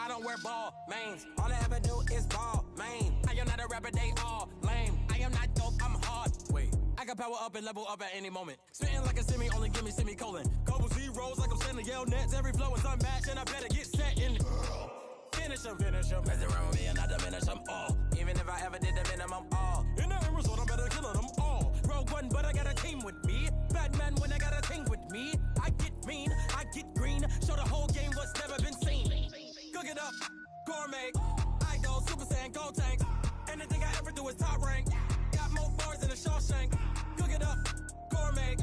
I don't wear ball mains. All I ever do is ball main. I am not a rapper, they all lame. I am not dope, I'm hard. Wait, I can power up and level up at any moment. Spitting like a semi, only give me semicolon. Couple zeros like I'm sending yell nets. Every flow is unmatched and I better get set in. Finish them. Mess around with me and I diminish them all. Even if I ever did the minimum, all. In the end result, I'm better killing them all. Rogue one, but I got a team with me. Batman when I got a team with me. I get mean, I get green. Show the whole game what's never been seen. Cook it up, gourmet. I go Super Saiyan, Gold Tank. Anything I ever do is top rank. Got more bars than a Shawshank. Cook it up, gourmet.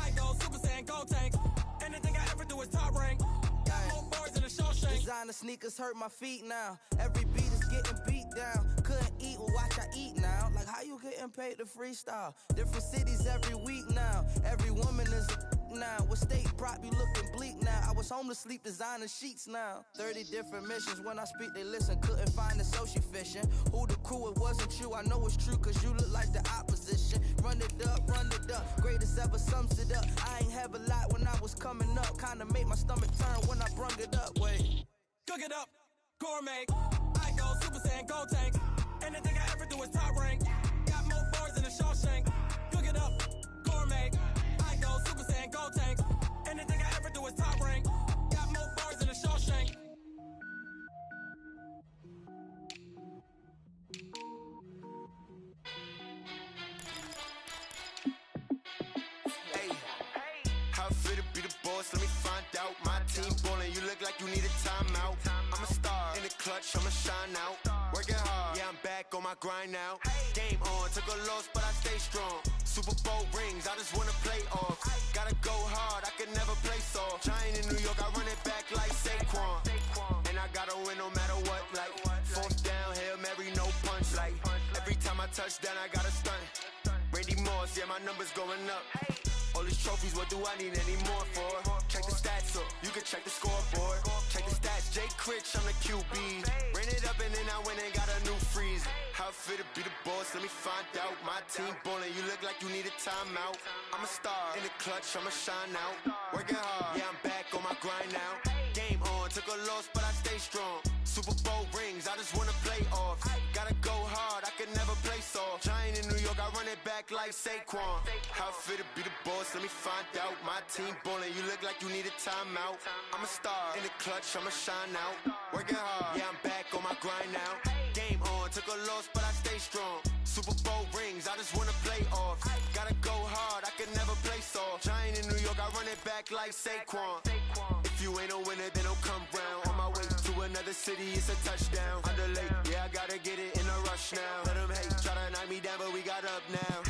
I go Super Saiyan, Gold Tank. Anything I ever do is top rank. Got more bars than a Shawshank. Designer sneakers hurt my feet now. Every beat is getting beat down. Couldn't eat, well watch I eat now. Like how you getting paid to freestyle? Different cities every week now. Every woman is a now. With state prop, you looking bleak now. I was home to sleep, designing sheets now. 30 different missions, when I speak they listen. Couldn't find it, so she fishing. Who the crew, it wasn't you. I know it's true, cause you look like the opposition. Run it up, greatest ever sums it up. I ain't have a lot when I was coming up. Kinda made my stomach turn when I brung it up. Wait, cook it up, gourmet. I go Super Saiyan, Gold Tank. Anything I ever do is top rank. Got more bars than a Shawshank. Cook it up, gourmet. I go Super Saiyan, Gold Tank. Anything I ever do is top rank. Got more bars than a Shawshank. Let me find out. My team ballin', you look like you need a timeout. I'm a star in the clutch, I'ma shine out. Working hard, yeah, I'm back on my grind now. Game on, took a loss, but I stay strong. Super Bowl rings, I just wanna play off. Gotta go hard, I can never play soft. Giant in New York, I run it back like Saquon. And I gotta win no matter what, like fourth down, Hail Mary, no punch. Like every time I touch down, I gotta stunt. Randy Moss, yeah, my numbers going up. All these trophies, what do I need any more for? Check the stats up, you can check the scoreboard. Check the stats, Jay Critch, I'm the QB. Ran it up and then I went and got a new freeze. How it fit to be the boss, let me find out. My team ballin', you look like you need a timeout. I'm a star in the clutch, I'ma shine out. Working hard, yeah, I'm back on my grind now. Game on, took a loss, but I stay strong. Super Bowl rings, I just wanna play off. Gotta go hard, I can never play soft. Giant in New York, I run it back like Saquon. How it fit to be the boss, let me find out. My team ballin', you look like you need a timeout. I'm a star in the clutch, I'ma shine out. Working hard, yeah, I'm back on my grind now. Game on, took a loss, but I stay strong. Super Bowl rings, I just wanna play off. Gotta go hard, I can never play soft. Giant in New York, I run it back like Saquon. If you ain't a winner, then don't come round. On my way to another city, it's a touchdown. Underlay, yeah, I gotta get it in a rush now. Let them hate, try to knock me down, but we got up now.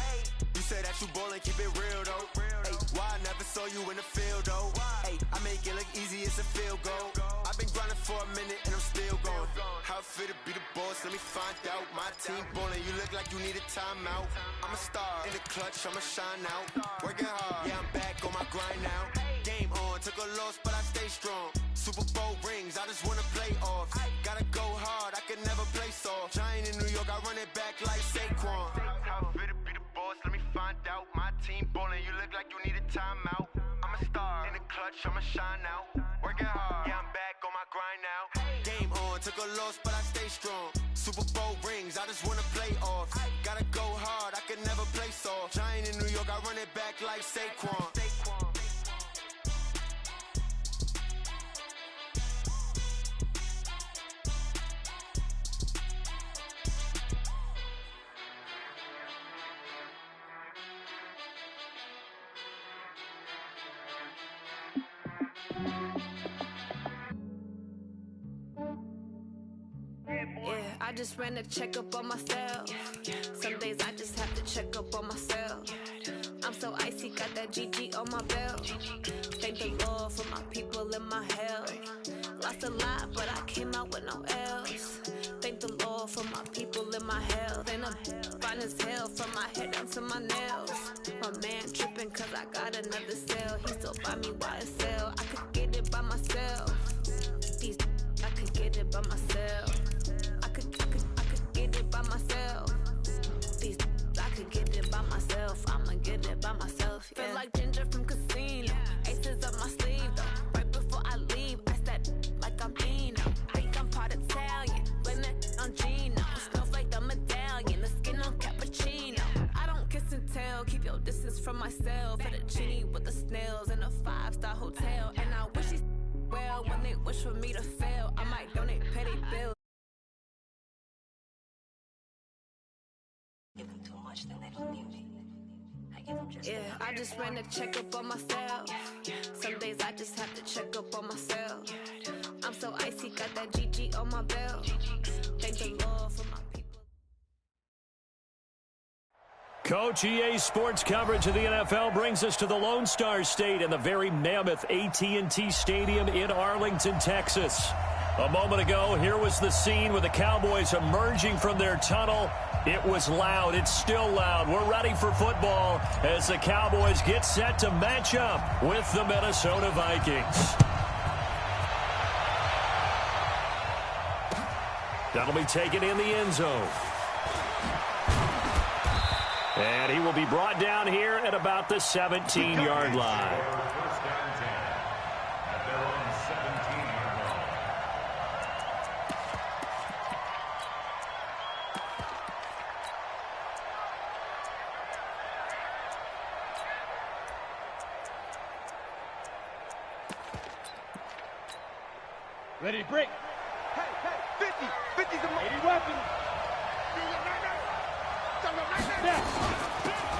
You say that you ballin', keep it real though. Hey, why I never saw you in the field though? Hey, I make it look easy, it's a field goal. I've been grinding for a minute and I'm still going. How it fit to be the boss, let me find out. My team ballin', you look like you need a timeout. I'm a star in the clutch, I'ma shine out. Working hard, yeah, I'm back on my grind now. Game on, took a loss, but I stay strong. Super Bowl rings, I just wanna play off. Gotta go hard, I can never play soft. Giant in New York, I run it back like Saquon. How it fit to be the boss, let me find out. My team ballin', you look like you need a timeout. I'm a star in the clutch, I'ma shine out. Working hard, yeah, I'm back on my grind now. Game on, took a loss, but I stay strong. Super Bowl rings, I just wanna play off. Gotta go hard, I can never play soft. Giant in New York, I run it back like Saquon. Yeah, I just ran a checkup on myself. Some days I just have to check up on myself. I'm so icy, got that GG on my belt. Thank the Lord for my people in my health. Lost a lot, but I came out with no L's. Thank the Lord for my people in my health. And I'm fine as hell from my head down to my nails. My man tripping cause I got another cell. He still buy me YSL. I could get it by myself. These I could get it by myself. I could get it by myself. These I could get it by myself. I'ma get it by myself. Yeah. Feel like Ginger from Casino. Aces up my sleeve though. Right before I leave, I said like I'm Dino. Think I'm sell for the genie with the snails in a 5-star hotel. And I wish he well when they wish for me to fail. I might donate petty bills. Give them too much, then they don't need it. I just ran a checkup on myself. Some days I just have to check up on myself. I'm so icy, got that GG on my belt. Thank the Lord for my people. Coach, EA Sports coverage of the NFL brings us to the Lone Star State and the very mammoth AT&T Stadium in Arlington, Texas. A moment ago, here was the scene with the Cowboys emerging from their tunnel. It was loud. It's still loud. We're ready for football as the Cowboys get set to match up with the Minnesota Vikings. That'll be taken in the end zone. And he will be brought down here at about the 17-yard line. Ready to break. Hey, 50. 50's a 80 weapon.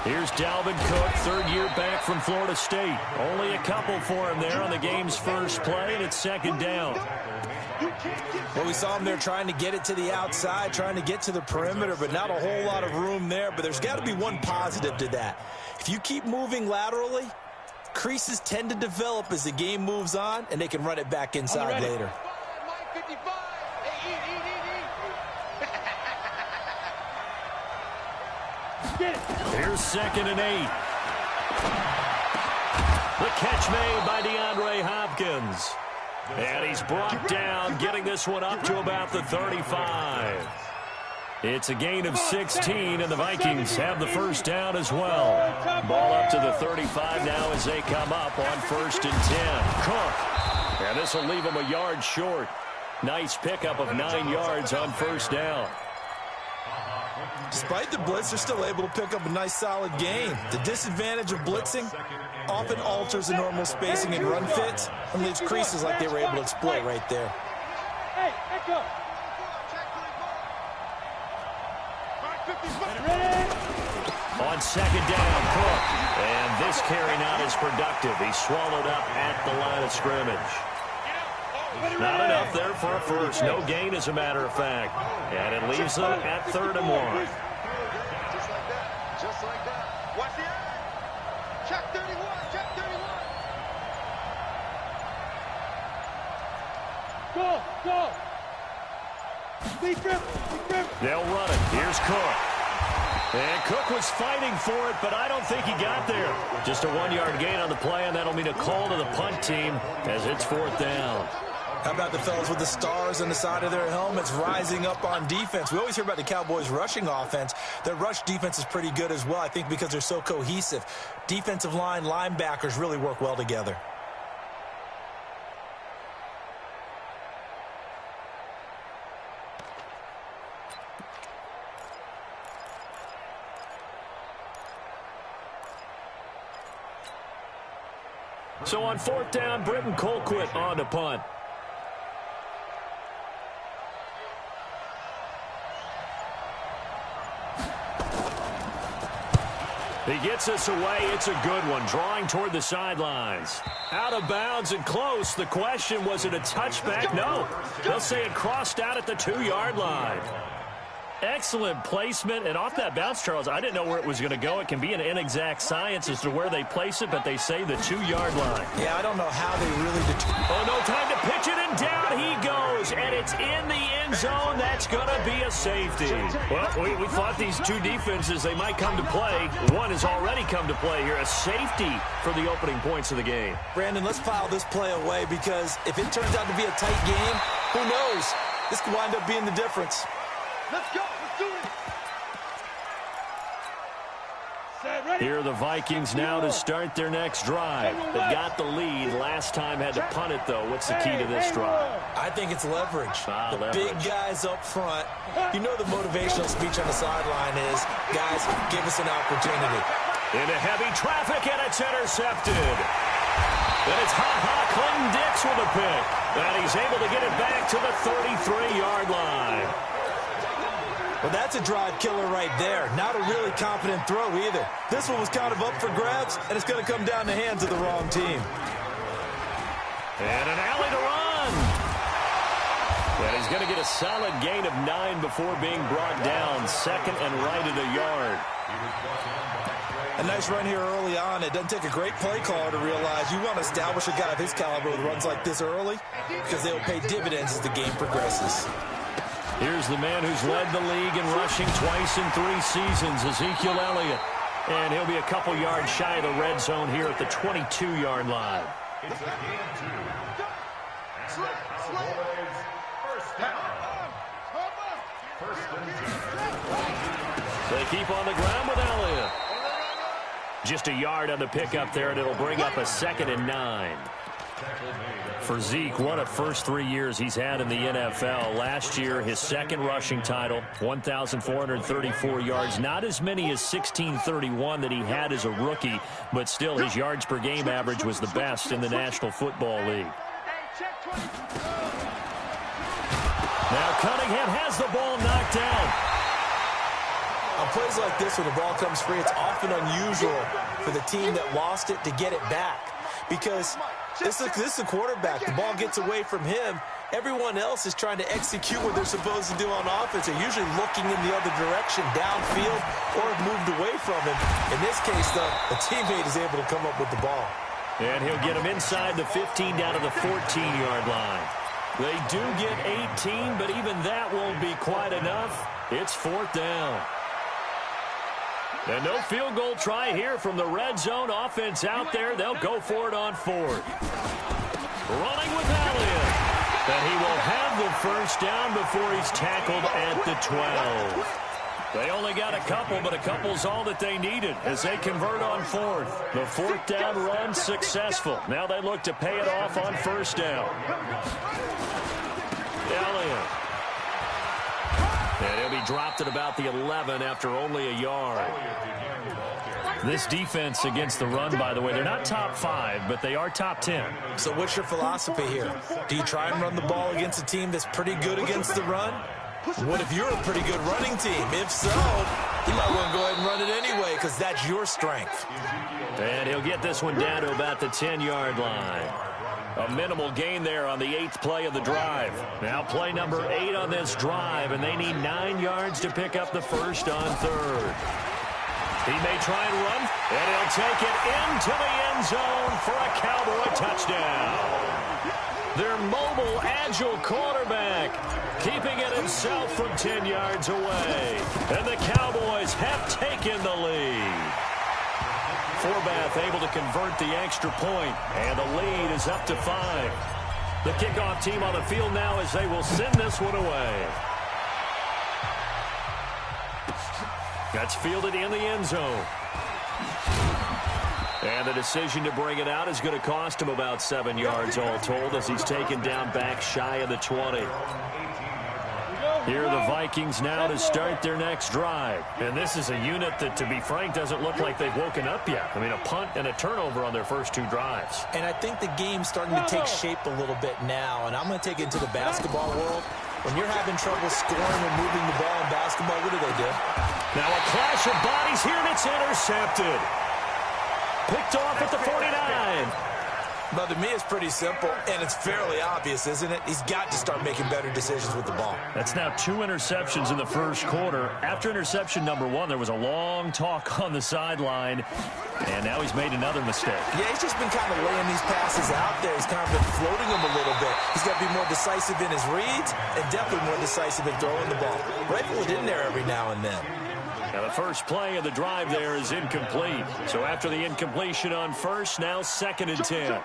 Here's Dalvin Cook, third year back from Florida State. Only a couple for him there on the game's first play, and it's second down. Well, we saw him there trying to get it to the outside, trying to get to the perimeter, but not a whole lot of room there. But there's got to be one positive to that. If you keep moving laterally, creases tend to develop as the game moves on, and they can run it back inside later. Here's 2nd and 8. The catch made by DeAndre Hopkins. And he's brought down, getting this one up to about the 35. It's a gain of 16, and the Vikings have the first down as well. Ball up to the 35 now as they come up on 1st and 10. Cook. And this will leave him a yard short. Nice pickup of 9 yards on 1st down. Despite the blitz, they're still able to pick up a nice, solid gain. The disadvantage of blitzing often alters the normal spacing and run fits and leaves creases like they were able to exploit right there. Hey, go. On 2nd down, Cook. And this carry not as productive. He's swallowed up at the line of scrimmage. Not enough there for a first. No gain, as a matter of fact. And it leaves them at 3rd and 1. Just like that. Just like that. Watch the eye. Check 31. Check 31. Go. They'll run it. Here's Cook. And Cook was fighting for it, but I don't think he got there. Just a 1-yard gain on the play, and that'll mean a call to the punt team as it's 4th down. How about the fellas with the stars on the side of their helmets rising up on defense? We always hear about the Cowboys' rushing offense. Their rush defense is pretty good as well, I think, because they're so cohesive. Defensive line, linebackers really work well together. So on 4th down, Britton Colquitt on to punt. He gets us away. It's a good one. Drawing toward the sidelines. Out of bounds and close. The question, was it a touchback? No. They'll say it crossed out at the 2-yard line. Excellent placement. And off that bounce, Charles, I didn't know where it was going to go. It can be an inexact science as to where they place it, but they say the 2-yard line. Yeah, I don't know how they really determine. Oh, no time to pitch it, and down he goes. And it's in the end zone. That's going to be a safety. Well, we thought these two defenses, they might come to play. One has already come to play here. A safety for the opening points of the game. Brandon, let's file this play away because if it turns out to be a tight game, who knows? This could wind up being the difference. Let's go. Let's do it. Here are the Vikings now to start their next drive. They've got the lead. Last time had to punt it, though. What's the key to this drive? I think it's leverage. The leverage. Big guys up front. You know the motivational speech on the sideline is, guys, give us an opportunity. Into heavy traffic, and it's intercepted. And it's Clinton Dix with a pick. And he's able to get it back to the 33-yard line. Well, that's a drive killer right there. Not a really confident throw either. This one was kind of up for grabs, and it's going to come down the hands of the wrong team. And an alley to run. And he's going to get a solid gain of 9 before being brought down. Second and right at a yard. A nice run here early on. It doesn't take a great play caller to realize you want to establish a guy of his caliber with runs like this early because they'll pay dividends as the game progresses. Here's the man who's led the league in rushing twice in 3 seasons, Ezekiel Elliott. And he'll be a couple yards shy of the red zone here at the 22-yard line. They keep on the ground with Elliott. Just a yard on the pickup there, and it'll bring up a 2nd and 9. For Zeke, what a first 3 years he's had in the NFL. Last year, his second rushing title, 1,434 yards. Not as many as 1,631 that he had as a rookie, but still his yards per game average was the best in the National Football League. Now Cunningham has the ball knocked down. On plays like this, when the ball comes free, it's often unusual for the team that lost it to get it back. Because this is a quarterback. The ball gets away from him. Everyone else is trying to execute what they're supposed to do on offense. They're usually looking in the other direction, downfield, or have moved away from him. In this case, though, the teammate is able to come up with the ball. And he'll get him inside the 15 down to the 14-yard line. They do get 18, but even that won't be quite enough. It's 4th down. And no field goal try here from the red zone. Offense out there. They'll go for it on 4th. Running with Elliott. And he will have the first down before he's tackled at the 12. They only got a couple, but a couple's all that they needed as they convert on 4th. The 4th down run successful. Now they look to pay it off on 1st down. Elliott. And he'll be dropped at about the 11 after only a yard. This defense against the run, by the way, they're not top 5, but they are top 10. So what's your philosophy here? Do you try and run the ball against a team that's pretty good against the run? What if you're a pretty good running team? If so, you might want to go ahead and run it anyway because that's your strength. And he'll get this one down to about the 10-yard line. A minimal gain there on the 8th play of the drive. Now play number 8 on this drive, and they need 9 yards to pick up the first on 3rd. He may try and run, and he'll take it into the end zone for a Cowboy touchdown. Their mobile, agile quarterback keeping it himself from 10 yards away. And the Cowboys have taken the lead. Forbath able to convert the extra point, and the lead is up to 5. The kickoff team on the field now as they will send this one away. That's fielded in the end zone. And the decision to bring it out is going to cost him about 7 yards all told as he's taken down back shy of the 20. Here are the Vikings now to start their next drive. And this is a unit that, to be frank, doesn't look like they've woken up yet. I mean, a punt and a turnover on their first 2 drives. And I think the game's starting to take shape a little bit now. And I'm going to take it into the basketball world. When you're having trouble scoring or moving the ball in basketball, what do? Now a clash of bodies here, and it's intercepted. Picked off at the 49. But to me, it's pretty simple, and it's fairly obvious, isn't it? He's got to start making better decisions with the ball. That's now 2 interceptions in the first quarter. After interception number 1, there was a long talk on the sideline, and now he's made another mistake. Yeah, he's just been kind of laying these passes out there. He's kind of been floating them a little bit. He's got to be more decisive in his reads and definitely more decisive in throwing the ball. Rifle it in there every now and then. Now the first play of the drive there is incomplete. So after the incompletion on first, now 2nd and 10.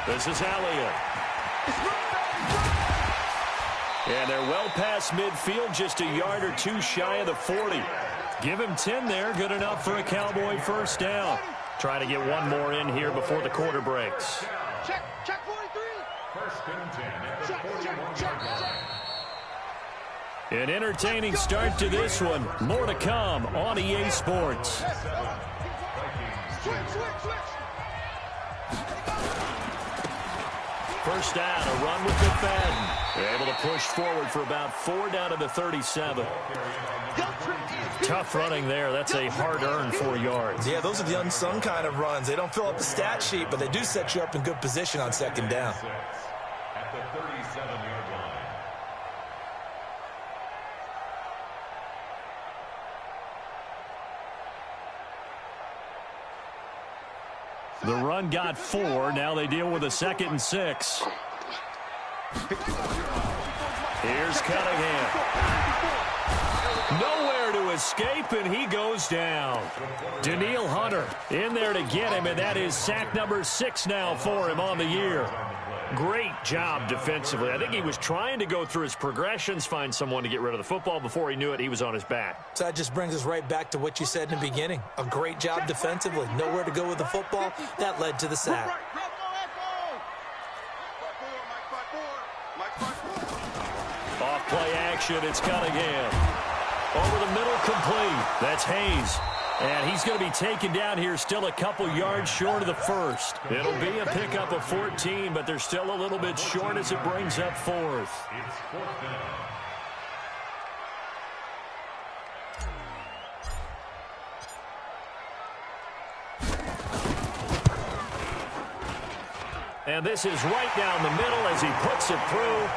This is Elliott. And they're well past midfield, just a yard or 2 shy of the 40. Give him 10 there, good enough for a Cowboy first down. Try to get one more in here before the quarter breaks. Check 43. 1st and 10 at the 41-yard line. An entertaining start to this one. More to come on EA Sports. First down, a run with McFadden. Able to push forward for about 4 down to the 37. Tough running there. That's a hard-earned 4 yards. Yeah, those are the unsung kind of runs. They don't fill up the stat sheet, but they do set you up in good position on second down. At the 37-yard line. The run got 4. Now they deal with a 2nd and 6. Here's Cunningham. Nowhere to escape, and he goes down. Danielle Hunter in there to get him, and that is sack number 6 now for him on the year. Great job defensively. I think he was trying to go through his progressions, find someone to get rid of the football. Before he knew it, he was on his back. So that just brings us right back to what you said in the beginning. A great job defensively. Nowhere to go with the football. That led to the sack. Off play action, it's Cunningham. Over the middle, complete. That's Hayes. And he's going to be taken down here, still a couple yards short of the first. It'll be a pickup of 14, but they're still a little bit short as it brings up 4th. It's 4th down. And this is right down the middle as he puts it through.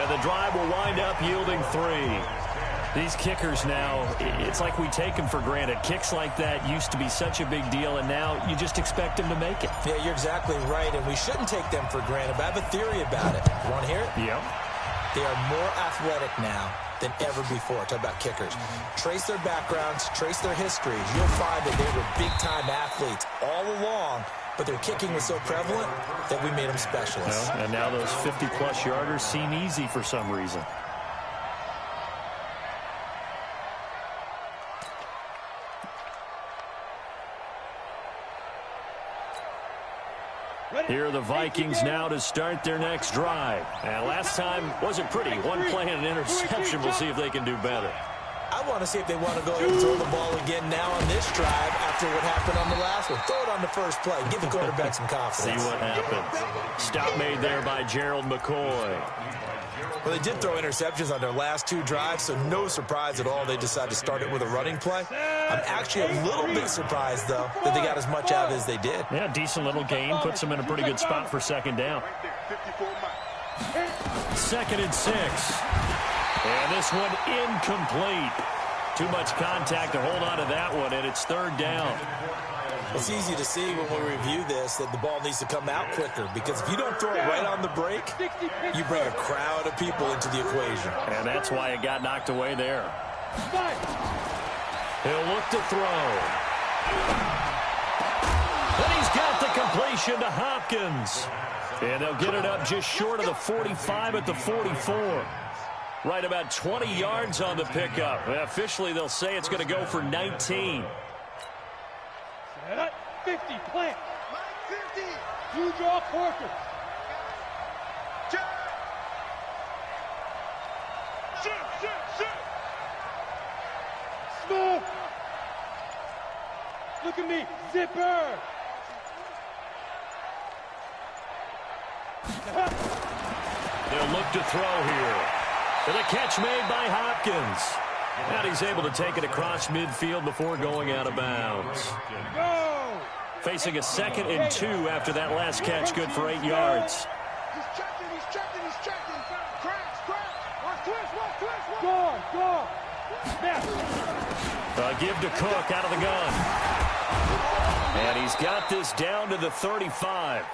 And the drive will wind up yielding 3. These kickers now, it's like we take them for granted. Kicks like that used to be such a big deal, and now you just expect them to make it. Yeah, you're exactly right, and we shouldn't take them for granted, but I have a theory about it. You want to hear it? Yep. They are more athletic now than ever before. Talk about kickers. Trace their backgrounds, trace their histories. You'll find that they were big-time athletes all along, but their kicking was so prevalent that we made them specialists. Well, and now those 50-plus yarders seem easy for some reason. Here are the Vikings now to start their next drive. And last time wasn't pretty. One play and an interception. We'll see if they can do better. I want to see if they want to go ahead and throw the ball again now on this drive after what happened on the last one. Throw it on the first play. Give the quarterback some confidence. See what happens. Stop made there by Gerald McCoy. Well, they did throw interceptions on their last 2 drives, so no surprise at all they decided to start it with a running play. I'm actually a little bit surprised, though, that they got as much out as they did. Yeah, decent little gain. Puts them in a pretty good spot for 2nd down. 2nd and 6. And this one incomplete. Too much contact to hold on to that one, and it's 3rd down. It's easy to see when we review this that the ball needs to come out quicker, because if you don't throw it right on the break, you bring a crowd of people into the equation. And that's why it got knocked away there. He'll look to throw. And he's got the completion to Hopkins. And they'll get it up just short of the 45 at the 44. Right about 20 yards on the pickup. Officially, they'll say it's going to go for 19. 50, plant. 50. You draw quarter. Shoot. Smoke. Look at me. Zipper. They'll look to throw here. And a catch made by Hopkins. And he's able to take it across midfield before going out of bounds. Go. Facing a 2nd and 2 after that last catch, good for 8 yards. He's checking. Crash. Go. A give to Cook out of the gun. And he's got this down to the 35.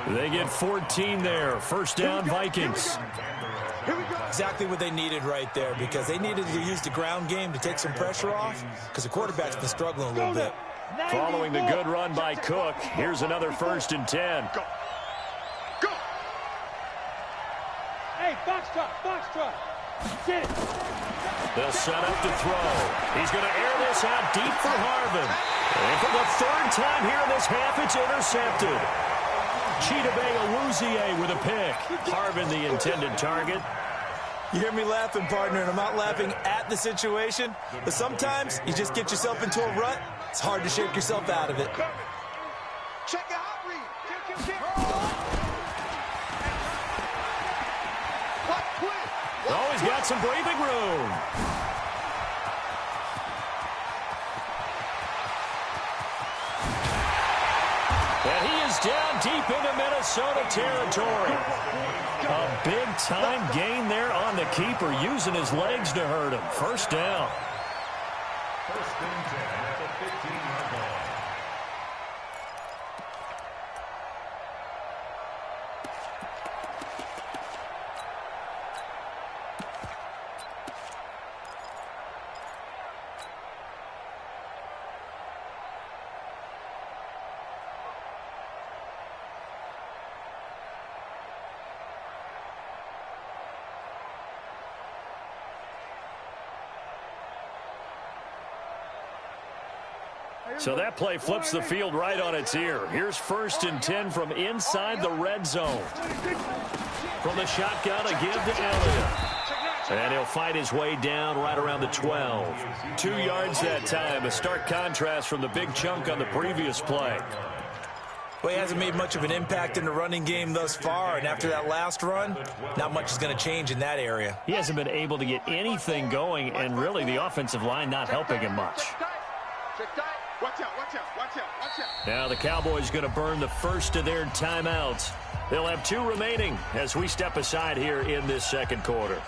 They get 14 there. First down, Vikings. Exactly what they needed right there, because they needed to use the ground game to take some pressure off, because the quarterback's been struggling a little bit. Following the good run by Cook, here's another 1st and 10. Go. Hey, box truck. Get it. They'll set up to throw. He's going to air this out deep for Harvin. And for the 3rd time here in this half, it's intercepted. Chidobe Awuzie with a pick. Harvin the intended target. You hear me laughing, partner, and I'm not laughing at the situation, but sometimes you just get yourself into a rut. It's hard to shake yourself out of it. Check your hot read. Oh, he's got some breathing room. And he is down deep into Minnesota territory. A big-time gain there on the keeper, using his legs to hurt him. First down. First and 10 at the 15-yard line. So that play flips the field right on its ear. Here's 1st and 10 from inside the red zone. From the shotgun, a give to Elliott. And he'll fight his way down right around the 12. 2 yards that time, a stark contrast from the big chunk on the previous play. Well, he hasn't made much of an impact in the running game thus far, and after that last run, not much is going to change in that area. He hasn't been able to get anything going, and really the offensive line not helping him much. Watch out, watch out, watch out, watch out. Now the Cowboys going to burn the first of their timeouts. They'll have 2 remaining as we step aside here in this second quarter. You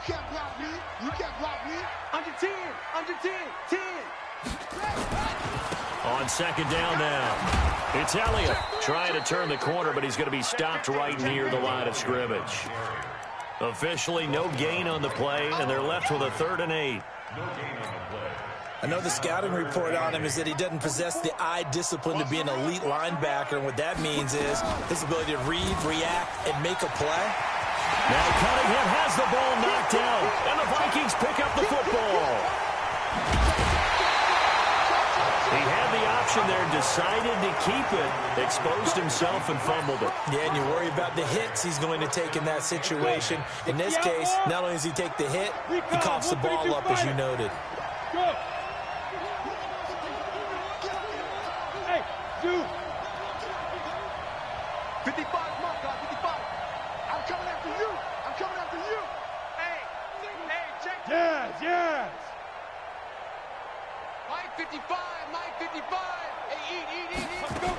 can't block me. You can't block me. Under 10, under 10, 10. On second down now. It's Elliott trying to turn the corner, but he's going to be stopped right near the line of scrimmage. Officially no gain on the play, and they're left with a 3rd and 8. I know the scouting report on him is that he doesn't possess the eye discipline to be an elite linebacker, and what that means is his ability to read, react, and make a play. Now Cunningham has the ball knocked out, and the Vikings pick up the football. He had the option there, decided to keep it, exposed himself and fumbled it. Yeah, and you worry about the hits he's going to take in that situation. In this case, not only does he take the hit, he coughs the ball up, as you noted. Hey, dude. 55, mark, 55. I'm coming after you. I'm coming after you. Hey, check. Yes. Mike 55, Mike 55. Hey, eat. Let's go.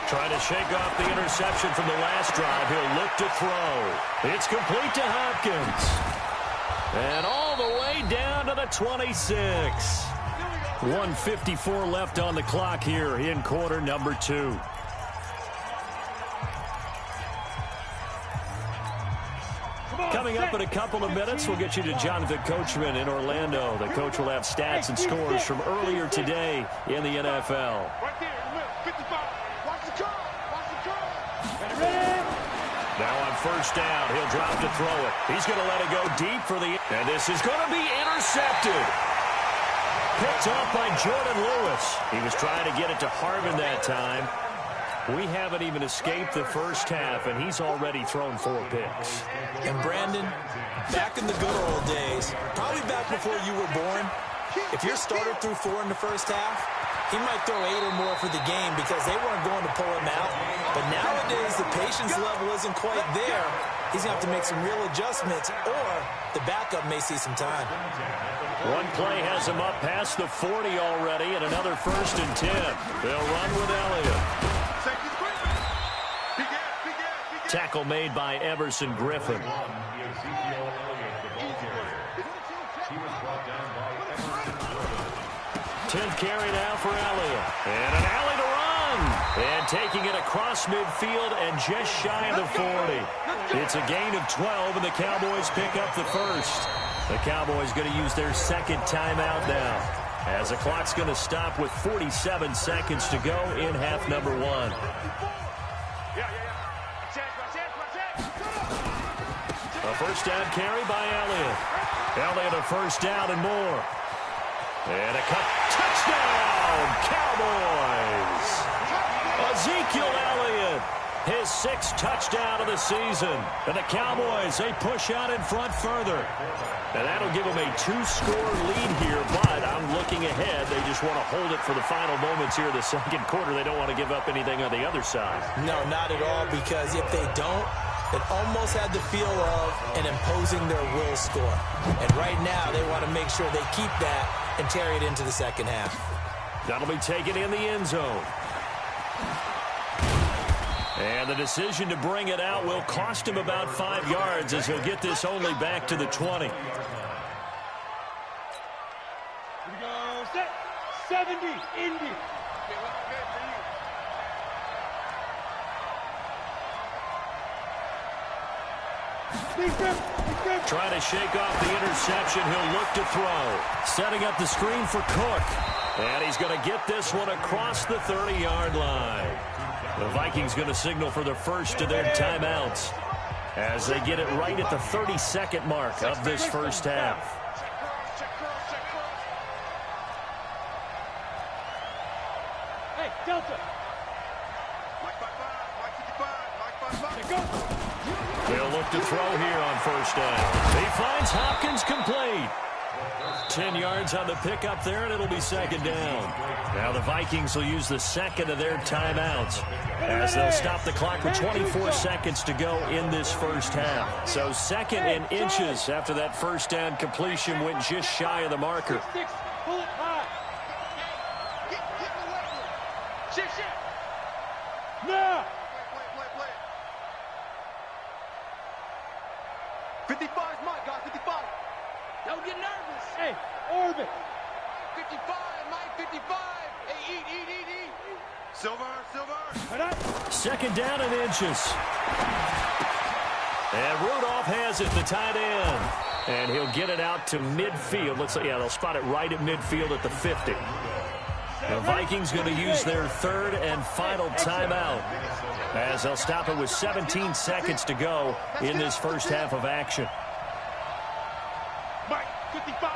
Trying to shake off the interception from the last drive. He'll look to throw. It's complete to Hopkins. And all the way down to the 26. 1:54 left on the clock here in quarter number 2. Coming up in a couple of minutes, we'll get you to Jonathan Coachman in Orlando. The coach will have stats and scores from earlier today in the NFL. Right there, 55. Watch the curve. Now on first down, he'll drop to throw it. He's going to let it go deep for the... And this is going to be intercepted. Picked off by Jordan Lewis. He was trying to get it to Harvin that time. We haven't even escaped the first half, and he's already thrown 4 picks. And Brandon, back in the good old days, probably back before you were born, if your starter threw 4 in the first half, he might throw 8 or more for the game because they weren't going to pull him out. But nowadays, the patience level isn't quite there. He's going to have to make some real adjustments, or the backup may see some time. One play has him up past the 40 already, and another 1st and 10. They'll run with Elliott. Tackle made by Everson Griffin. 10th carry now for Elliott. And an alley to run. And taking it across midfield and just shy of the 40. It's a gain of 12, and the Cowboys pick up the first. The Cowboys going to use their second timeout now, as the clock's going to stop with 47 seconds to go in half number 1. A first down carry by Elliott. Elliott a first down and more. And a cut. Touchdown, Cowboys! Ezekiel Elliott His 6th touchdown of the season. And the Cowboys, they push out in front further. And that'll give them a 2-score lead here, but I'm looking ahead. They just want to hold it for the final moments here of the second quarter. They don't want to give up anything on the other side. No, not at all, because if they don't, it almost had the feel of an imposing their will score. And right now, they want to make sure they keep that and carry it into the second half. That'll be taken in the end zone. And the decision to bring it out will cost him about 5 yards as he'll get this only back to the 20. Here we go. Set. 70. Indy. Trying to shake off the interception. He'll look to throw. Setting up the screen for Cook. And he's going to get this one across the 30-yard line. The Vikings going to signal for the first of their timeouts as they get it right at the 32nd mark of this first half. Hey, Delta. They'll look to throw here on first down. He finds Hopkins complete. 10 yards on the pickup there, and it'll be second down. Now the Vikings will use the second of their timeouts as they'll stop the clock with 24 seconds to go in this first half. So second and inches after that first down completion went just shy of the marker. Pull it high. Shit. Now. 55 is mine, guys. 55. Don't get nervous. Hey, orbit. 55, Mike, 55. Hey, eat. Silver. Second down and inches. And Rudolph has it, the tight end. And he'll get it out to midfield. They'll spot it right at midfield at the 50. The Vikings going to use their third and final timeout as they'll stop it with 17 seconds to go in this first half of action. Mike, 55.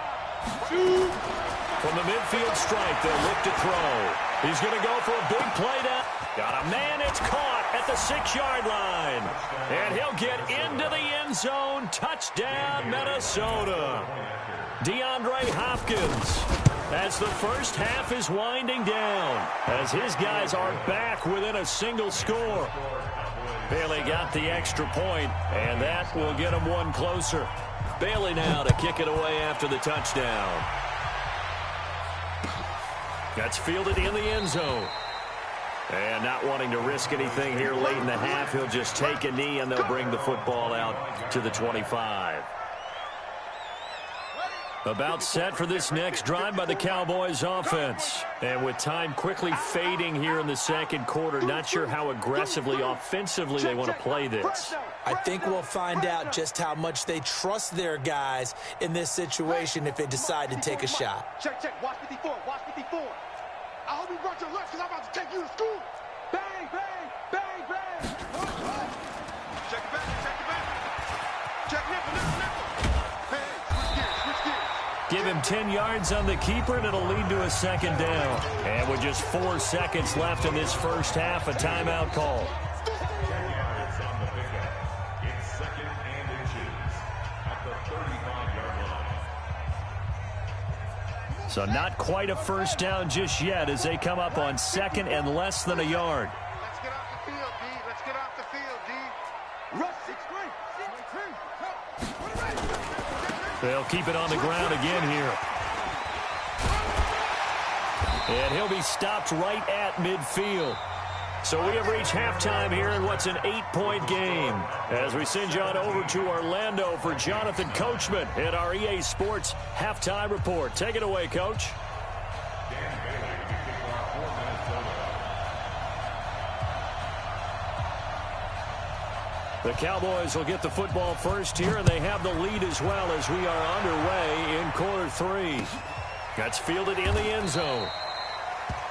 From the midfield strike, they'll look to throw. He's going to go for a big play down. Got a man, it's caught at the 6-yard line. And he'll get into the end zone. Touchdown, Minnesota. DeAndre Hopkins, as the first half is winding down, as his guys are back within a single score. Bailey got the extra point, and that will get him one closer. Bailey now to kick it away after the touchdown. That's fielded in the end zone. And not wanting to risk anything here late in the half, he'll just take a knee, and they'll bring the football out to the 25. About set for this next drive by the Cowboys offense. And with time quickly fading here in the second quarter, not sure how aggressively, offensively they want to play this. I think we'll find out just how much they trust their guys in this situation if they decide to take a shot. Check. Watch 54. I hope you brought your lunch because I'm about to take you to school. Bang. Check it back. Check nipple. Hey, switch gears. Give him 10 yards on the keeper, and it'll lead to a second down. And with just 4 seconds left in this first half, a timeout call. 10 yards on the pickup. It's second and inches at the 35-yard line. So not quite a first down just yet as they come up on second and less than a yard. Let's get off the field, D. Rush 6-3. They'll keep it on the ground again here. And he'll be stopped right at midfield. So we have reached halftime here in what's an 8-point game. As we send you on over to Orlando for Jonathan Coachman at our EA Sports Halftime Report. Take it away, Coach. The Cowboys will get the football first here, and they have the lead as well as we are underway in quarter 3. That's fielded in the end zone.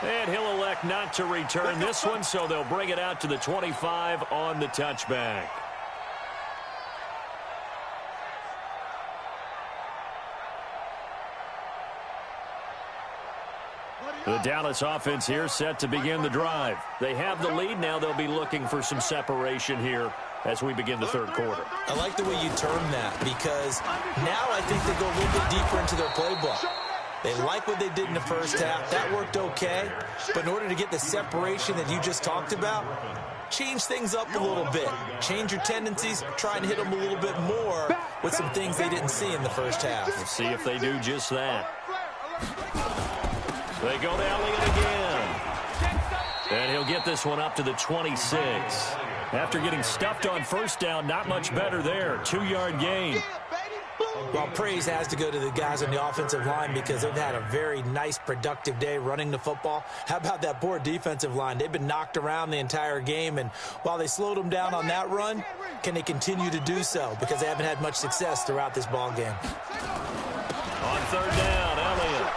And he'll elect not to return this one, so they'll bring it out to the 25 on the touchback. Buddy The Dallas offense here set to begin the drive. They have the lead. Now they'll be looking for some separation here as we begin the third quarter. I like the way you term that, because now I think they go a little bit deeper into their playbook. They like what they did in the first half. That worked okay. But in order to get the separation that you just talked about, change things up a little bit. Change your tendencies. Try and hit them a little bit more with some things they didn't see in the first half. We'll see if they do just that. They go to Elliott again. And he'll get this one up to the 26. After getting stuffed on first down, not much better there. 2-yard gain. Well, praise has to go to the guys on the offensive line because they've had a very nice, productive day running the football. How about that poor defensive line? They've been knocked around the entire game, and while they slowed them down on that run, can they continue to do so? Because they haven't had much success throughout this ball game. On third down, Elliott.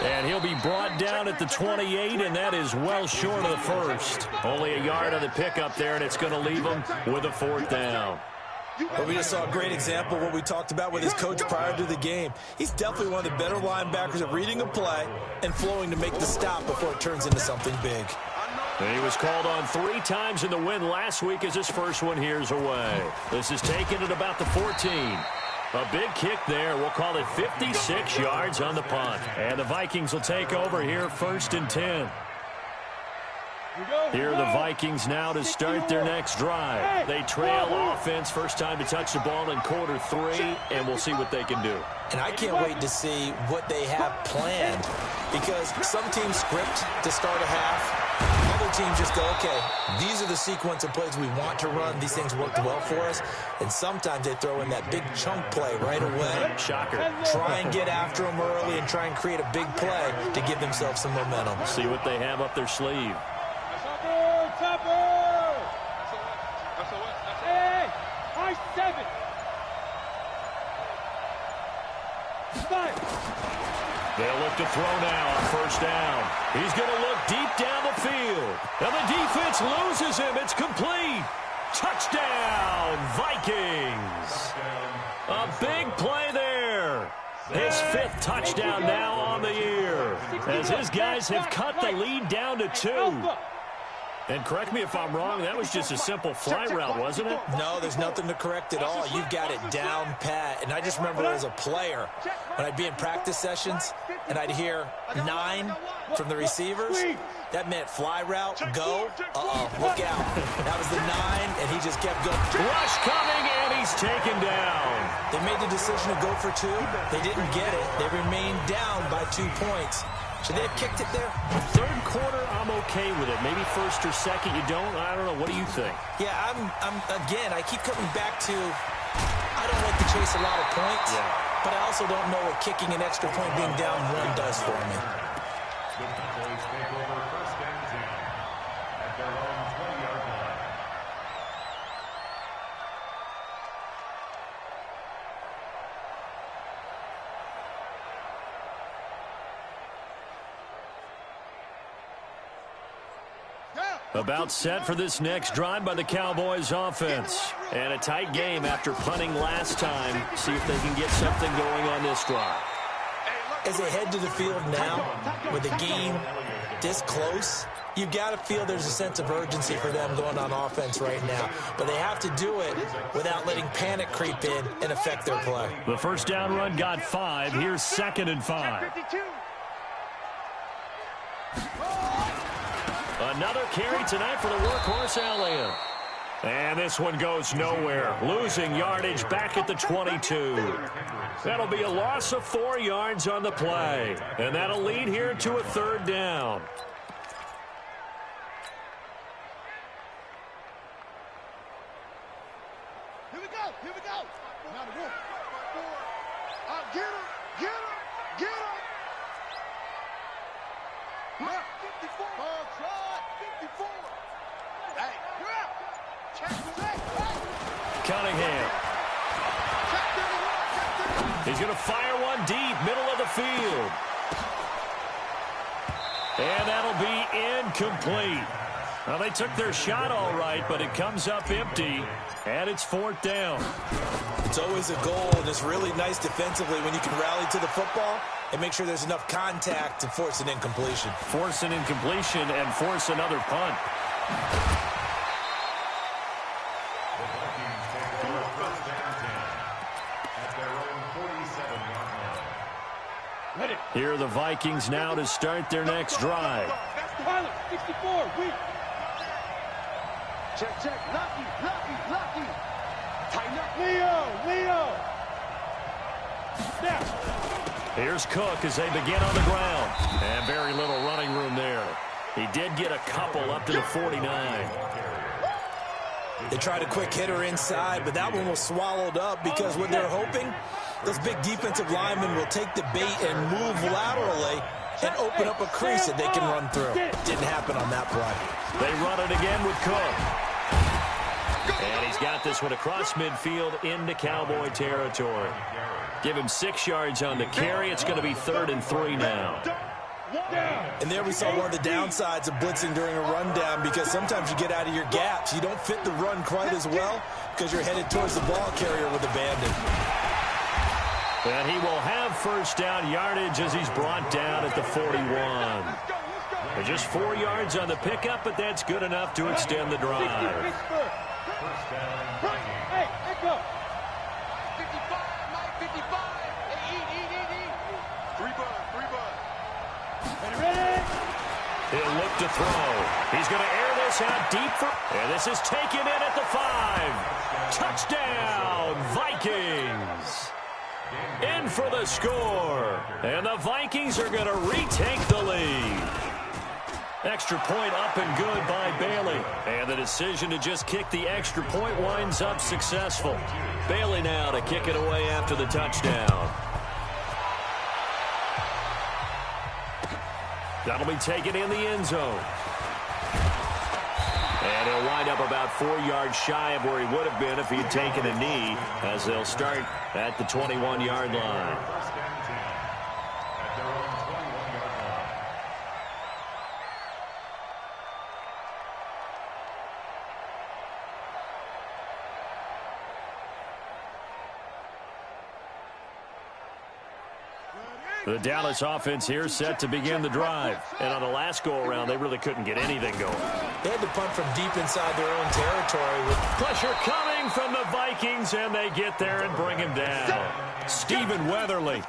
And he'll be brought down at the 28, and that is well short of the first. Only a yard on the pickup there, and it's going to leave him with a fourth down. But we just saw a great example of what we talked about with his coach prior to the game. He's definitely one of the better linebackers at reading a play and flowing to make the stop before it turns into something big. And he was called on 3 times in the win last week as his first one here's away. This is taken at about the 14. A big kick there. We'll call it 56 yards on the punt. And the Vikings will take over here, 1st and 10. Here are the Vikings now to start their next drive. They trail offense, first time to touch the ball in quarter 3, and we'll see what they can do. And I can't wait to see what they have planned, because some teams script to start a half. Other teams just go, okay, these are the sequence of plays we want to run. These things worked well for us. And sometimes they throw in that big chunk play right away. Shocker. Try and get after them early and try and create a big play to give themselves some momentum. See what they have up their sleeve. They'll look to throw now on first down. He's going to look deep down the field. And the defense loses him. It's complete. Touchdown, Vikings. A big play there. His 5th touchdown now on the year, as his guys have cut the lead down to 2. And correct me if I'm wrong, that was just a simple fly route, wasn't it? No, there's nothing to correct at all. You've got it down pat. And I just remember as a player, when I'd be in practice sessions and I'd hear 9 from the receivers, that meant fly route, go, look out. That was the 9, and he just kept going. Rush coming, and he's taken down. They made the decision to go for 2. They didn't get it. They remained down by 2 points. Should they have kicked it there? Third quarter, I'm okay with it. Maybe first or second, you don't. I don't know. What do you think? Yeah, again, I keep coming back to, I don't like to chase a lot of points, but I also don't know what kicking an extra point being down 1 does for me. The Cowboys take over 1st and 10 at their own 20-yard line. About set for this next drive by the Cowboys offense. And a tight game after punting last time. See if they can get something going on this drive. As they head to the field now, with the game this close, you've got to feel there's a sense of urgency for them going on offense right now. But they have to do it without letting panic creep in and affect their play. The first down run got 5. Here's 2nd and 5. Another carry tonight for the workhorse, Elliott. And this one goes nowhere. Losing yardage back at the 22. That'll be a loss of 4 yards on the play. And that'll lead here to a 3rd down. Here we go. Here we go. Now the wolf. Get him. Get him. Get him. 54. Try 54. Hey, you're out. Cunningham. He's going to fire one deep, middle of the field. And that'll be incomplete. Well, they took their shot all right, but it comes up empty, and it's 4th down. It's always a goal, and it's really nice defensively when you can rally to the football and make sure there's enough contact to force an incompletion. Force an incompletion and force another punt. The Vikings take over 1st and 10 at their own 47-yard line. Here are the Vikings now to start their next drive. Pilot, 64, weak. Check, check, lucky. Tighten up. Leo. Snap. Here's Cook as they begin on the ground. And very little running room there. He did get a couple up to the 49. They tried a quick hitter inside, but that one was swallowed up because what they're hoping, those big defensive linemen will take the bait and move laterally and open up a crease that they can run through. Didn't happen on that play. They run it again with Cook. And he's got this one across midfield into Cowboy territory. Give him 6 yards on the carry. It's going to be 3rd and 3 now. And there we saw one of the downsides of blitzing during a rundown because sometimes you get out of your gaps. You don't fit the run quite as well because you're headed towards the ball carrier with abandon. And he will have 1st down yardage as he's brought down at the 41. Just 4 yards on the pickup, but that's good enough to extend the drive. 1st down, Vikings. Hey, go. 55, Mike, 55. Hey, eat. 3 bud. Ready? He'll look to throw. He's going to air this out deep for... And this is taken in at the 5. Touchdown, Vikings. In for the score. And the Vikings are going to retake the lead. Extra point up and good by Bailey. And the decision to just kick the extra point winds up successful. Bailey now to kick it away after the touchdown. That'll be taken in the end zone. And he'll wind up about 4 yards shy of where he would have been if he had taken a knee, as they'll start at the 21-yard line. 1st and 10 at their own 21-yard line. The Dallas offense here set to begin the drive. And on the last go-around, they really couldn't get anything going. They had to punt from deep inside their own territory. With Pressure coming from the Vikings, and they get there and bring him down. Stephen Weatherly.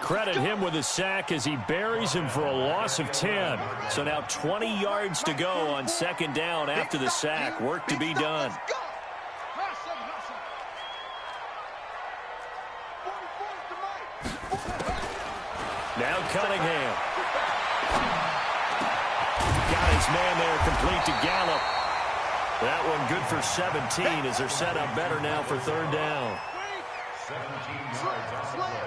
Credit him with a sack as he buries him for a loss of 10. So now 20 yards to go on 2nd down after the sack. Work to be done. Now Cunningham. Got his man there complete to Gallup. That one good for 17 as they're set up better now for 3rd down. 17 yards on the play.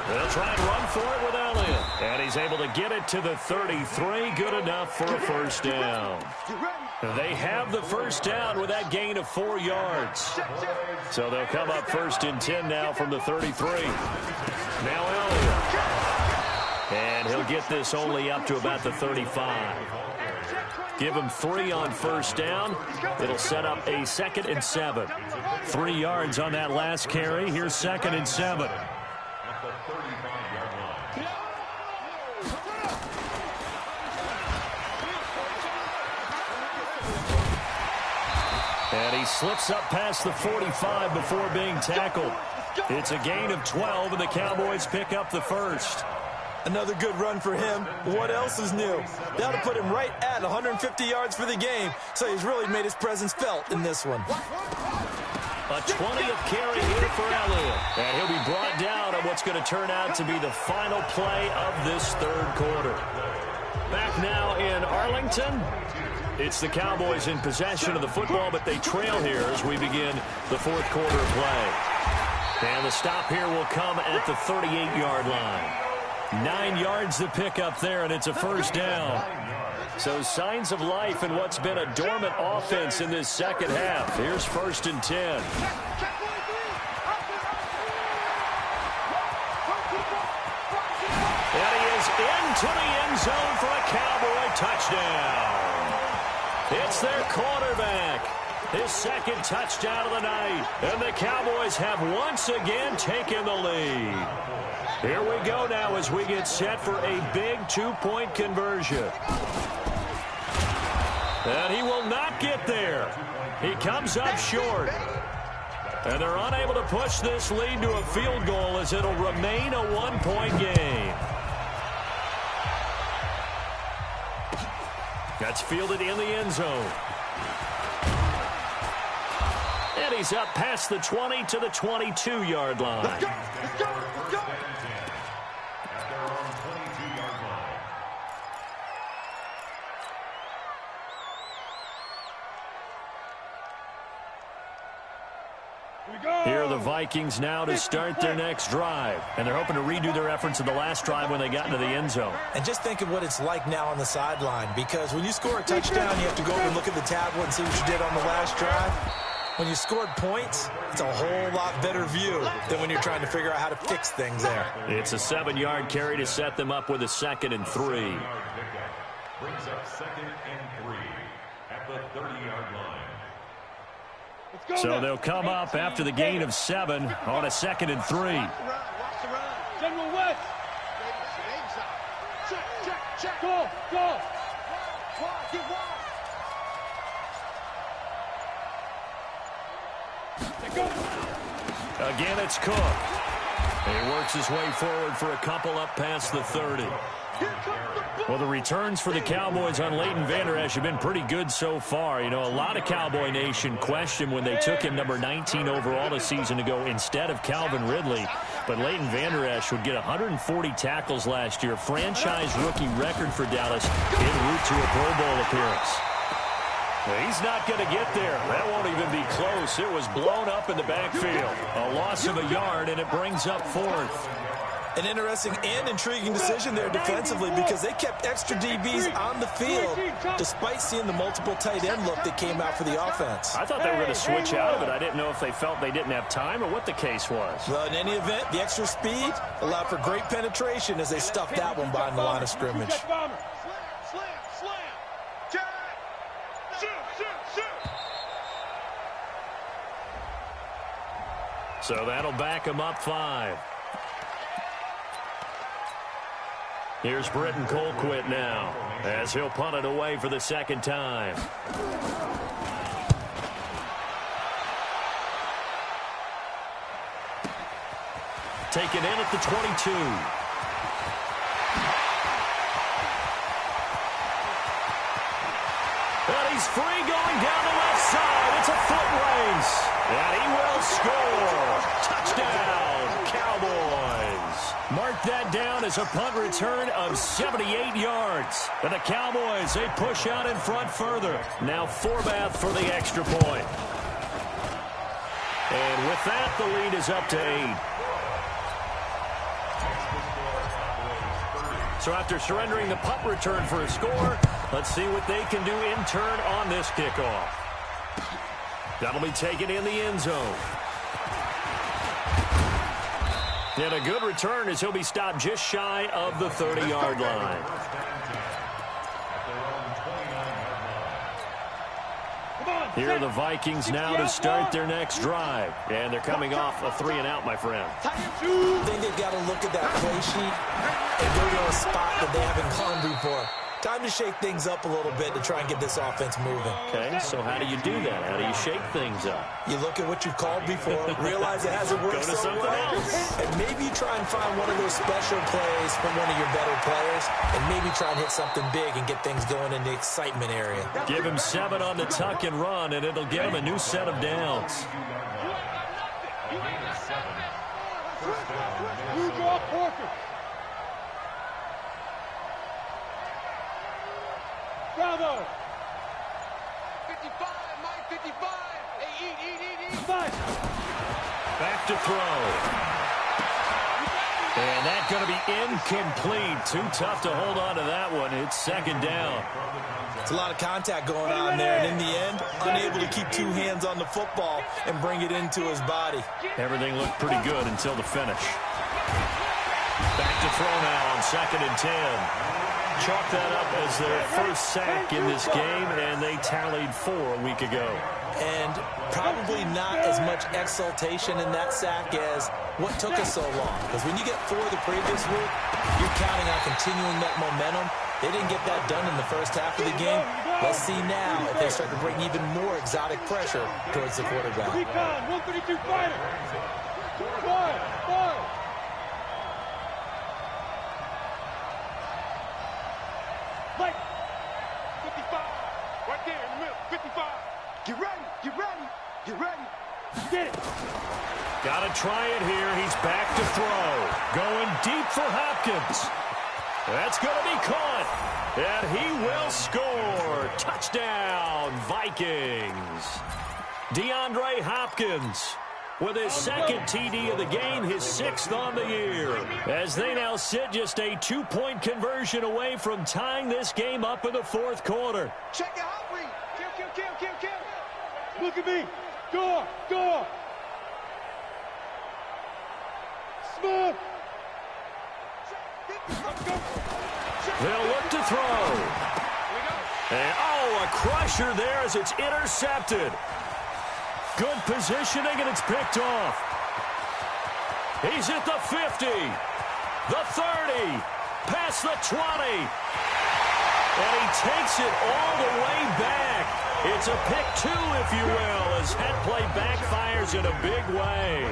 They'll try and run for it with Elliott. And he's able to get it to the 33. Good enough for a 1st down. They have the 1st down with that gain of 4 yards. So they'll come up 1st and 10 now from the 33. Now Elliott. And he'll get this only up to about the 35. Give him 3 on 1st down. It'll set up a 2nd and 7. 3 yards on that last carry. Here's 2nd and 7. At the 35-yard line. And he slips up past the 45 before being tackled. It's a gain of 12, and the Cowboys pick up the 1st. another good run for him. What else is new? That'll put him right at 150 yards for the game, so he's really made his presence felt in this one. A 20th carry here for Elliott. And he'll be brought down on what's going to turn out to be the final play of this third quarter. Back now in Arlington. It's the Cowboys in possession of the football, but they trail here as we begin the fourth quarter of play. And the stop here will come at the 38-yard line. 9 yards to pick up there, and it's a first down. So signs of life in what's been a dormant offense in this second half. Here's 1st and 10. And he is into the end zone for a Cowboy touchdown. It's their quarterback. His second touchdown of the night. And the Cowboys have once again taken the lead. Here we go now as we get set for a big 2-point conversion. And he will not get there. He comes up short. And they're unable to push this lead to a field goal as it'll remain a 1-point game. That's fielded in the end zone. And he's up past the 20 to the 22-yard line. Let's go, let's go, let's go. Here are the Vikings now to start their next drive. And they're hoping to redo their efforts in the last drive when they got into the end zone. And just think of what it's like now on the sideline, because when you score a touchdown, you have to go over and look at the tablet and see what you did on the last drive. When you scored points, it's a whole lot better view than when you're trying to figure out how to fix things there. It's a 7-yard carry to set them up with a 2nd and 3. Brings up 2nd and 3 at the 30-yard line. So they'll come up after the gain of 7 on a 2nd and 3. Watch the run. General West. Check. Go. Get wide. Again, it's Cook. He works his way forward for a couple up past the 30. Well, the returns for the Cowboys on Leighton Vander Esch have been pretty good so far. You know, a lot of Cowboy Nation questioned when they took him number 19 overall a season ago instead of Calvin Ridley. But Leighton Vander Esch would get 140 tackles last year, franchise rookie record for Dallas, en route to a Pro Bowl appearance. He's not going to get there. That won't even be close. It was blown up in the backfield. A loss of a yard, and it brings up 4th. An interesting and intriguing decision there defensively, because they kept extra DBs on the field despite seeing the multiple tight end look that came out for the offense. I thought they were going to switch out of it. I didn't know if they felt they didn't have time or what the case was. Well, in any event, the extra speed allowed for great penetration as they stuffed that one behind the line of scrimmage. Slam. Shoot. So that'll back him up 5. Here's Britton Colquitt now as he'll punt it away for the 2nd time. Taken in at the 22. And he's free going down the left side. It's a foot race. And he will score. Touchdown, Cowboys. Mark that down as a punt return of 78 yards. And the Cowboys, they push out in front further. Now Forbath for the extra point. And with that, the lead is up to 8. So after surrendering the punt return for a score, let's see what they can do in turn on this kickoff. That'll be taken in the end zone. And a good return as he'll be stopped just shy of the 30-yard line. Here are the Vikings now to start their next drive. And they're coming off a 3-and-out, my friend. I think they've got to look at that play sheet and go to a spot that they haven't gone before. Time to shake things up a little bit to try and get this offense moving. Okay, so how do you do that? How do you shake things up? You look at what you've called before, realize it hasn't worked so well, and maybe you try and find one of those special plays from one of your better players, and maybe try and hit something big and get things going in the excitement area. Give him 7 on the tuck and run, and it'll get him a new set of downs. You draw Porter. Bravo. 55, Mike 55. Hey, eat. Back to throw. And that's going to be incomplete. Too tough to hold on to that one. It's 2nd down. It's a lot of contact going on there, and in the end, unable to keep 2 hands on the football and bring it into his body. Everything looked pretty good until the finish. Back to throw now on 2nd and 10. chalk that up as their first sack in this game, and they tallied 4 a week ago. And probably not as much exultation in that sack as what took us so long. Because when you get 4 the previous week, you're counting on continuing that momentum. They didn't get that done in the first half of the game. Let's see now if they start to bring even more exotic pressure towards the quarterback. 132 fighter. Five. Mike. 55. Right there in the middle. 55. Get ready. Get it. Got to try it here. He's back to throw. Going deep for Hopkins. That's going to be caught. And he will score. Touchdown, Vikings. DeAndre Hopkins with his second TD of the game, his 6th on the year. As they now sit just a 2-point conversion away from tying this game up in the 4th quarter. Check it out, Reed. Kill. Look at me. Go. Smooth. They'll look to throw. And, a crusher there as it's intercepted. Good positioning, and it's picked off. He's at the 50, the 30, past the 20. And he takes it all the way back. It's a pick 2, if you will, as head play backfires in a big way.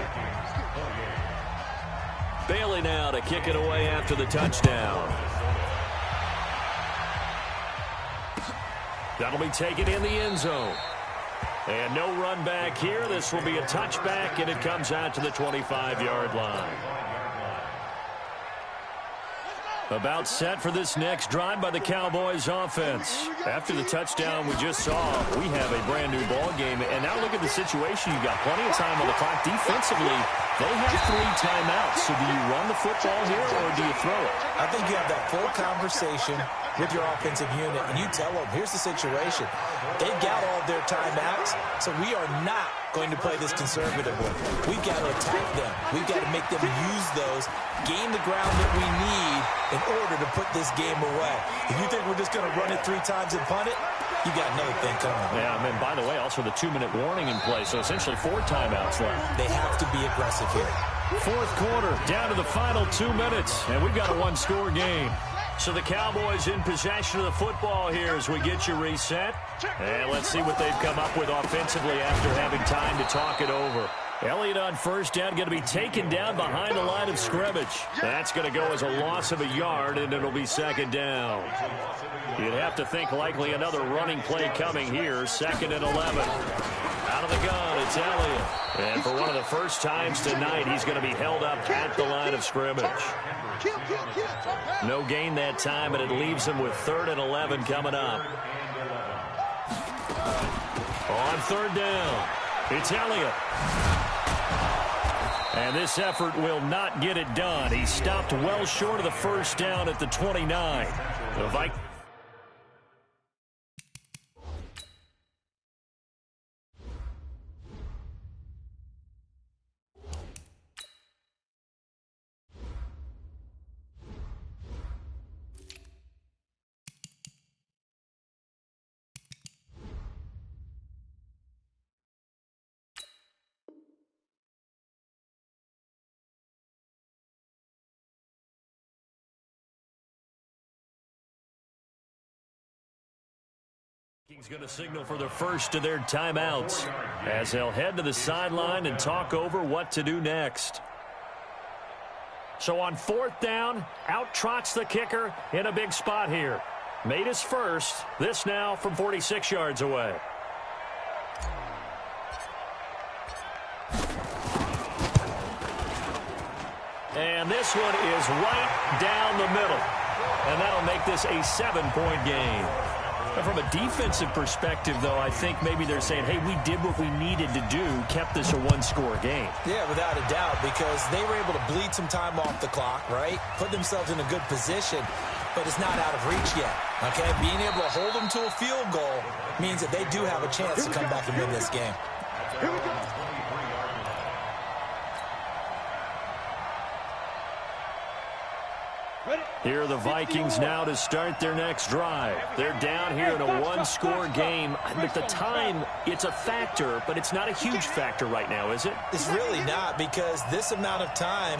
Bailey now to kick it away after the touchdown. That'll be taken in the end zone. And no run back here. This will be a touchback, and it comes out to the 25-yard line. About set for this next drive by the Cowboys offense. After the touchdown we just saw, we have a brand-new ball game. And now look at the situation. You've got plenty of time on the clock. Defensively, they have 3 timeouts. So do you run the football here, or do you throw it? I think you have that full conversation with your offensive unit, and you tell them, here's the situation. They've got all their timeouts, so we are not going to play this conservatively. We've got to attack them. We've got to make them use those, gain the ground that we need in order to put this game away. If you think we're just going to run it 3 times and punt it, you got another thing coming. Yeah, and by the way, also the 2-minute warning in play, so essentially 4 timeouts left. They have to be aggressive here. 4th quarter, down to the final 2 minutes, and we've got a 1-score game. So the Cowboys in possession of the football here as we get you reset. And let's see what they've come up with offensively after having time to talk it over. Elliott on first down, going to be taken down behind the line of scrimmage. That's going to go as a loss of a yard, and it'll be 2nd down. You'd have to think likely another running play coming here, 2nd and 11. Out of the gun, it's Elliott. And for one of the first times tonight, he's going to be held up at the line of scrimmage. No gain that time, and it leaves him with 3rd and 11 coming up. On 3rd down, it's Elliott. And this effort will not get it done. He stopped well short of the first down at the 29. The Vikings. He's going to signal for the first of their timeouts as they'll head to the sideline and talk over what to do next. So on 4th down, out trots the kicker in a big spot here. Made his first. This now from 46 yards away. And this one is right down the middle. And that'll make this a 7-point game. From a defensive perspective, though, I think maybe they're saying, hey, we did what we needed to do, kept this a 1-score game. Yeah, without a doubt, because they were able to bleed some time off the clock, right? Put themselves in a good position, but it's not out of reach yet, okay? Being able to hold them to a field goal means that they do have a chance to come back and win this game. Here we go. Ready? Here are the Vikings now to start their next drive. They're down here in a one-score game. At the time, it's a factor, but it's not a huge factor right now, is it? It's really not, because this amount of time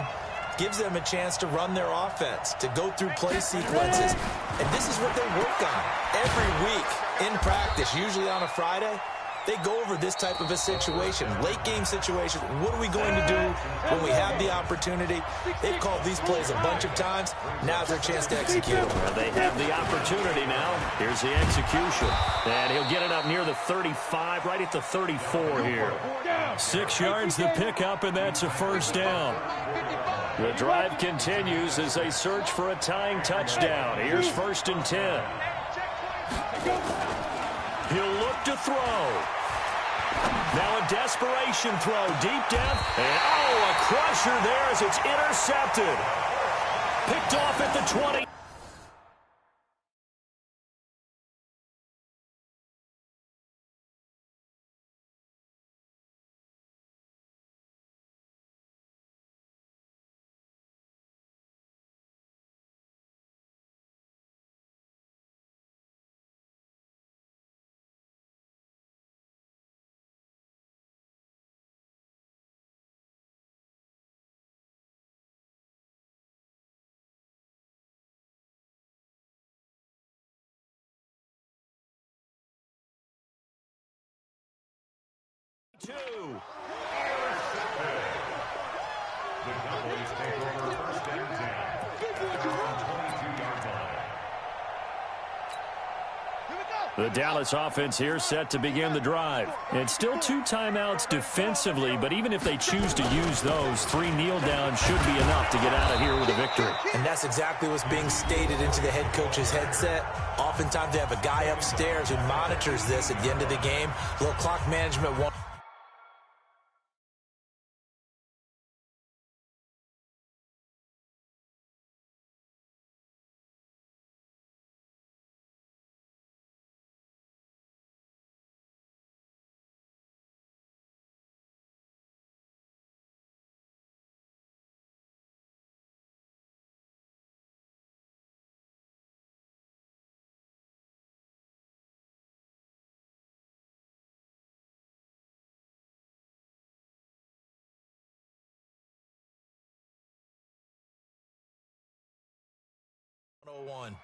gives them a chance to run their offense, to go through play sequences. And this is what they work on every week in practice, usually on a Friday. They go over this type of a situation, late game situation. What are we going to do when we have the opportunity? They've called these plays a bunch of times. Now's their chance to execute. Well, they have the opportunity now. Here's the execution. And he'll get it up near the 35, right at the 34 here. 6 yards the pickup, and that's a first down. The drive continues as they search for a tying touchdown. Here's 1st and 10. He'll look to throw. Now a desperation throw deep down. And, a crusher there as it's intercepted. Picked off at the 20. The Cowboys take over 1st and 10 at their own 22-yard line. The Dallas offense here set to begin the drive. It's still 2 timeouts defensively, but even if they choose to use those, 3 kneel downs should be enough to get out of here with a victory. And that's exactly what's being stated into the head coach's headset. Oftentimes they have a guy upstairs who monitors this at the end of the game. A little clock management. One.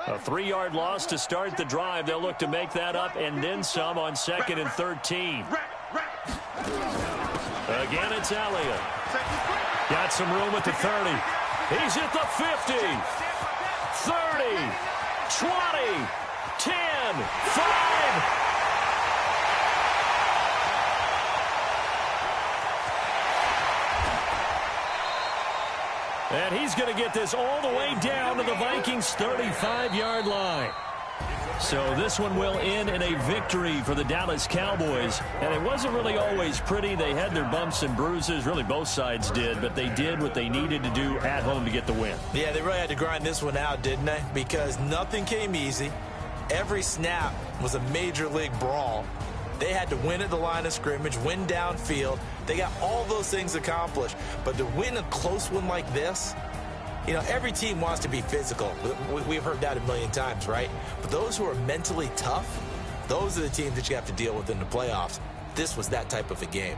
A 3-yard loss to start the drive. They'll look to make that up and then some on 2nd and 13. Again, it's Elliott. Got some room at the 30. He's at the 50. 30. 20. 10. 5. And he's going to get this all the way down to the Vikings' 35-yard line. So this one will end in a victory for the Dallas Cowboys. And it wasn't really always pretty. They had their bumps and bruises. Really, both sides did. But they did what they needed to do at home to get the win. Yeah, they really had to grind this one out, didn't they? Because nothing came easy. Every snap was a major league brawl. They had to win at the line of scrimmage, win downfield. They got all those things accomplished. But to win a close one like this, you know, every team wants to be physical. We've heard that a million times, right? But those who are mentally tough, those are the teams that you have to deal with in the playoffs. This was that type of a game.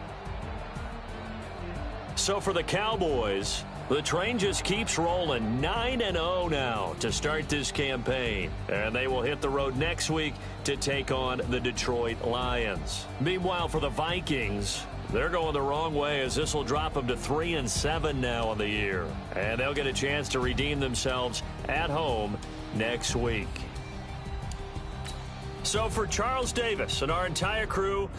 So for the Cowboys, the train just keeps rolling. 9-0 now to start this campaign. And they will hit the road next week to take on the Detroit Lions. Meanwhile, for the Vikings, they're going the wrong way as this will drop them to 3-7 now on the year. And they'll get a chance to redeem themselves at home next week. So for Charles Davis and our entire crew,